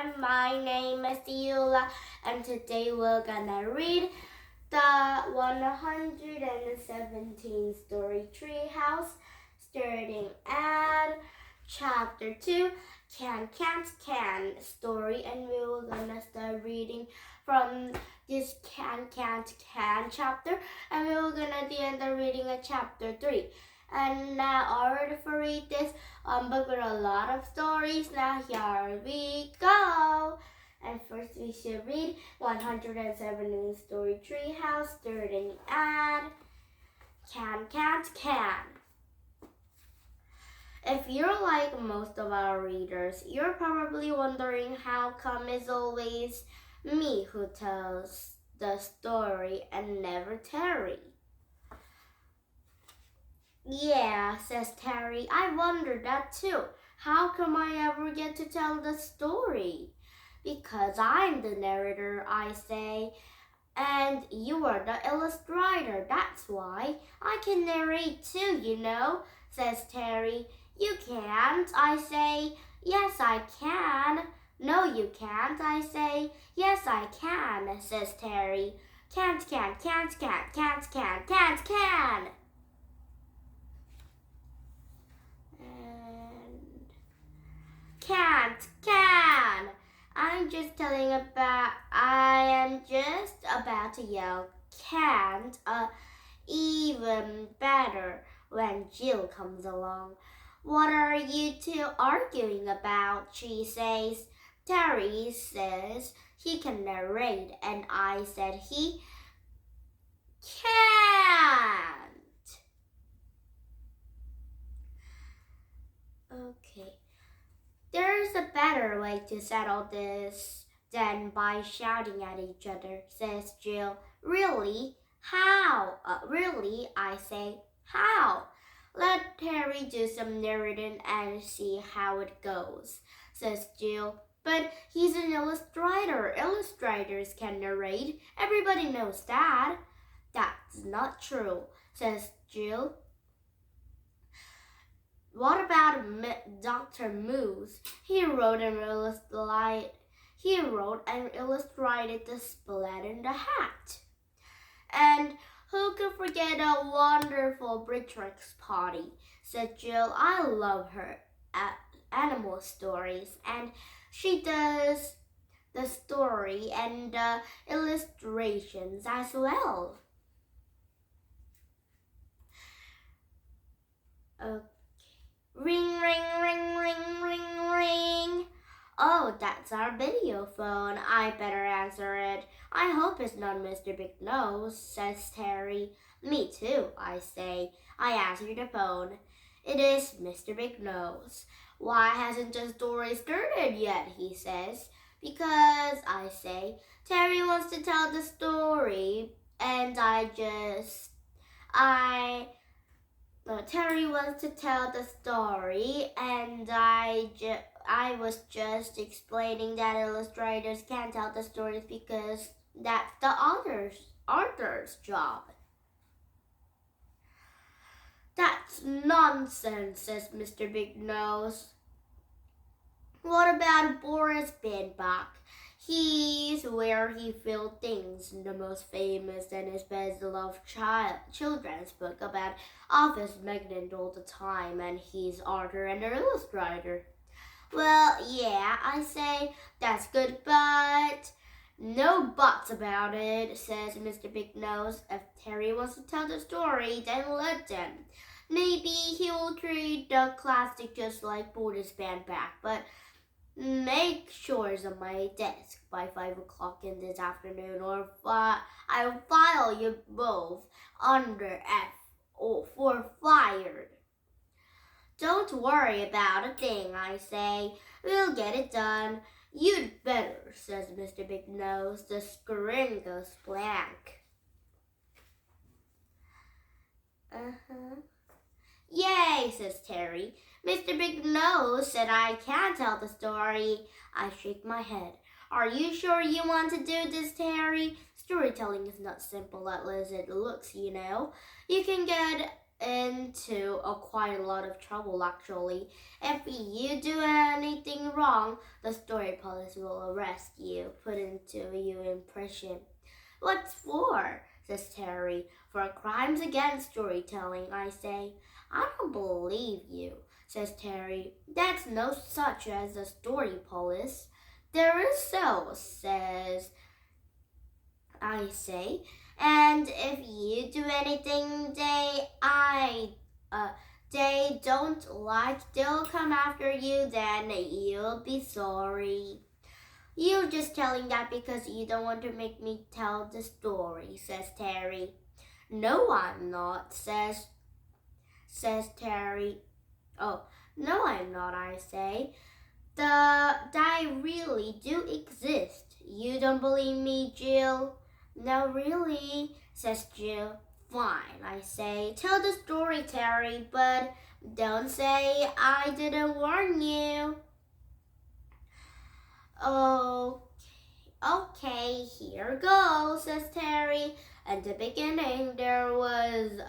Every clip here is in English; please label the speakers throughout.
Speaker 1: everyone, my name is Eula, and today we're gonna read the 117 story treehouse, starting at chapter 2, Can story, and we're gonna start reading from this Can chapter, and we're gonna end the reading at chapter 3. And now, already for read this book with a lot of stories. Now here we go. And first we should read 117 Story Treehouse, starting at Can. If you're like most of our readers, you're probably wondering how come it's always me who tells the story and never Terry. Yeah, says Terry, I wondered that too. How come I ever get to tell the story? Because I'm the narrator, I say, and you are the illustrator, that's why. I can narrate too, you know, says Terry. You can't, I say. Yes, I can. No, you can't, I say. Yes, I can, says Terry. Can't. Can. I am just about to yell can't even better when Jill comes along. What are you two arguing about? She says. Terry says he can narrate, and I said he can't. Okay. There's a better way to settle this than by shouting at each other, says Jill. Really? How? Really? I say. How? Let Terry do some narrating and see how it goes, says Jill. But he's an illustrator. Illustrators can narrate. Everybody knows that. That's not true, says Jill. What about Dr. Moose? He wrote and illustrated the splat in the hat. And who could forget a wonderful Britrix party? Said Jill. I love her animal stories, and she does the story and illustrations as well. Okay. Ring, ring, ring, ring, ring, ring. Oh, that's our video phone. I better answer it. I hope it's not Mr. Big Nose, says Terry. Me too, I say. I answer the phone. It is Mr. Big Nose. Why hasn't the story started yet, he says. Because, I say, Terry wants to tell the story, and Terry wants to tell the story, and I was just explaining that illustrators can't tell the stories because that's the author's job. That's nonsense, says Mr. Big Nose. What about Boris Binbach? He's where he filled things, the most famous and his best-loved children's book about office magnet all the time, and he's author and illustrator. Well, yeah, I say, that's good, but no buts about it, says Mr. Big Nose. If Terry wants to tell the story, then let him. Maybe he will treat the classic just like Boris Binbach, but make sure it's on my desk by 5 o'clock in this afternoon, or I'll file you both under F or for fired. Don't worry about a thing, I say. We'll get it done. You'd better, says Mr. Big Nose. The screen goes blank. Yay, says Terry. Mr. Big Nose said I can't tell the story. I shake my head. Are you sure you want to do this, Terry? Storytelling is not simple as it looks, you know. You can get into quite a lot of trouble actually. If you do anything wrong, the story police will arrest you, put into you in prison. What for? Says Terry. For crimes against storytelling, I say. I don't believe you, says Terry. That's no such as a story police. There is so, says I say. And if you do anything they don't like, they'll come after you, then you'll be sorry. You're just telling that because you don't want to make me tell the story, says Terry. No, I'm not, says Terry. Oh, no, I'm not, I say. They really do exist. You don't believe me, Jill? No, really, says Jill. Fine, I say. Tell the story, Terry, but don't say I didn't warn you. Okay, here goes, says Terry. At the beginning, there was,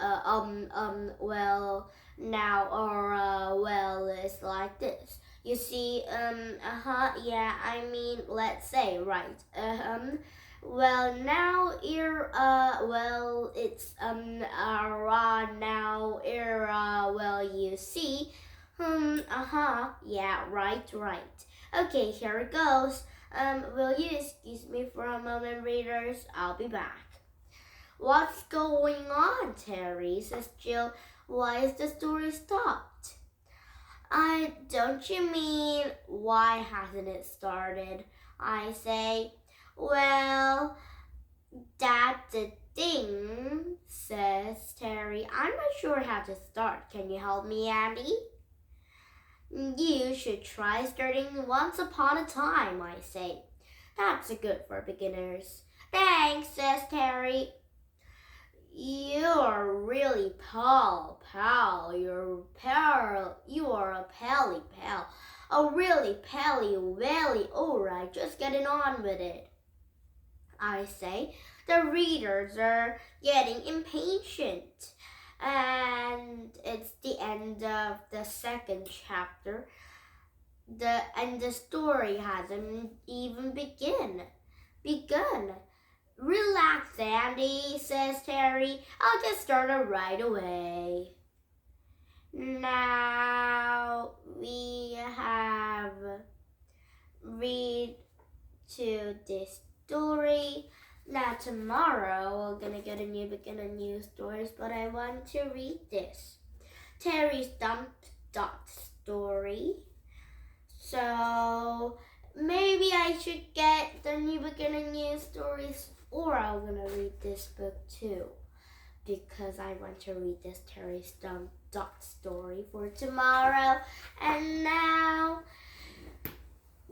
Speaker 1: it's like this. You see, yeah, I mean, let's say, right, well, now it's, now, you see, yeah, right. Okay, here it goes. Will you excuse me for a moment, readers? I'll be back. What's going on, Terry? Says Jill. Why is the story stopped? Don't you mean, why hasn't it started? I say. Well, that's the thing, says Terry. I'm not sure how to start. Can you help me, Andy? You should try starting Once Upon a Time, I say. That's good for beginners. Thanks, says Terry. You're really pal. You are a pally pal. A really pally welly. Alright, just getting on with it, I say. The readers are getting impatient. And it's the end of the second chapter. And the story hasn't even begun. Relax, Andy, says Terry. I'll get started right away. Now we have read to this story. Now tomorrow we're gonna get a new stories, but I want to read this. Terry's Dump Dot story. So maybe I should get the new stories, or I'm gonna read this book too, because I want to read this Terry's Dump Dot story for tomorrow. And now,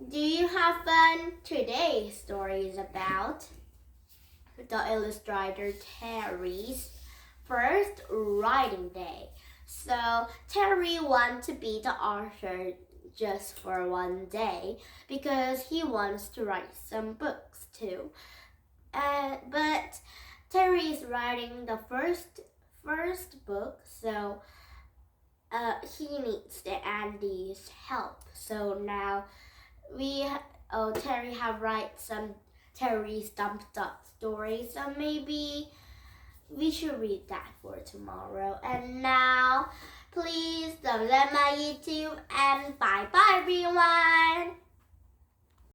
Speaker 1: do you have fun? Today's story is about the illustrator Terry's first writing day. So Terry wanted to be the author just for one day because he wants to write some books too. But Terry is writing the first book, so he needs the Andy's help. So now Terry have write some Terry's Dump Dot story, so maybe we should read that for tomorrow. And now, please subscribe my YouTube, and bye everyone!